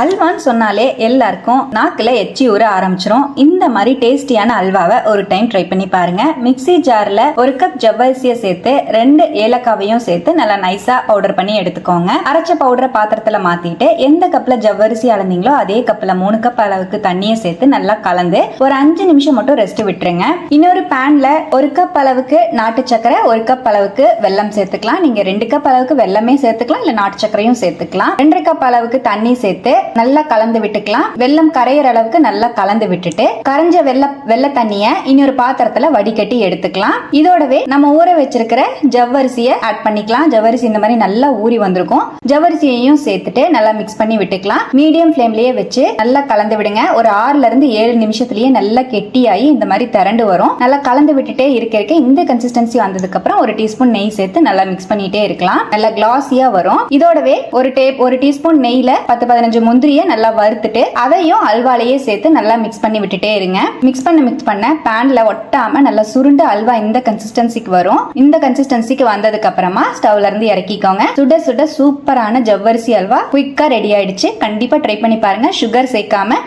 அல்வான்னு சொன்னாலே எல்லாருக்கும் நாக்குல எச்சி ஊற ஆரம்பிச்சிரும். இந்த மாதிரி டேஸ்டியான அல்வாவை ஒரு டைம் ட்ரை பண்ணி பாருங்க. மிக்ஸி ஜார்ல ஒரு கப் ஜவ்வரிசியை சேர்த்து 2 ஏலக்காவையும் சேர்த்து நல்லா நைஸா பவுடர் பண்ணி எடுத்துக்கோங்க. அரைச்ச பவுடரை பாத்திரத்துல மாத்திட்டு எந்த கப்ல ஜவ்வரிசி அளந்தீங்களோ அதே கப்ல 3 கப் அளவுக்கு தண்ணியை சேர்த்து நல்லா கலந்து ஒரு 5 நிமிஷம் மட்டும் ரெஸ்ட் விட்டுருங்க. இன்னொரு பேன்ல 1 கப் அளவுக்கு நாட்டு சக்கரை, 1 கப் அளவுக்கு வெல்லம் சேர்த்துக்கலாம். நீங்க 2 கப் அளவுக்கு வெல்லமே சேர்த்துக்கலாம், இல்ல நாட்டு சக்கரையும் சேர்த்துக்கலாம். 2 கப் அளவுக்கு தண்ணி சேர்த்து நல்லா கலந்து விட்டுக்கலாம். வெல்லம் கரையிற அளவுக்கு நல்லா கலந்து விட்டுட்டு கரைஞ்ச வெள்ள தண்ணிய இன்னொரு பாத்திரத்துல வடிகட்டி எடுத்துக்கலாம். இதோடவே நம்ம ஊற வச்சிருக்கிற ஜவ்வரிசியை ஆட் பண்ணிக்கலாம். ஜவ்வரிசி இந்த மாதிரி நல்லா ஊறி வந்திருக்கும். ஜவ்வரிசியையும் சேர்த்துட்டு நல்லா மிக்ஸ் பண்ணி விட்டுக்கலாம். மீடியம் ஃப்ளேம்லயே வச்சு நல்லா கலந்து விடுங்க. ஒரு 6ல இருந்து 7 நிமிஷத்துலயே நல்லா கெட்டியாகி இந்த மாதிரி திரண்டு வரும். நல்லா கலந்து விட்டுட்டே இருக்க இந்த கன்சிஸ்டன்சி வந்ததுக்கு அப்புறம் 1 டீஸ்பூன் நெய் சேர்த்து நல்லா மிக்ஸ் பண்ணிட்டே இருக்கலாம். நல்லா கிளாஸியா ஒரு இதோடவே ஒரு டீஸ்பூன் நெய்ல 10-15 முந்திரியை நல்லா வறுத்துட்டு அதையும் அல்வாலையே சேர்த்து நல்லா மிக்ஸ் பண்ணி விட்டுட்டே இருங்க. மிக்ஸ் பண்ண பேன்ல ஒட்டாம நல்லா சுருண்டு அல்வா இந்த கன்சிஸ்டன்சிக்கு வரும். இந்த கன்சிஸ்டன்சிக்கு வந்ததுக்கு அப்புறமா ஸ்டவ்ல இருந்து இறக்கிக்கோங்க. சுட சுட சூப்பரான ஜவ்வரிசி அல்வா குயிக்கா ரெடி ஆயிடுச்சு. கண்டிப்பா ட்ரை பண்ணி பாருங்க. சுகர் சேர்க்காம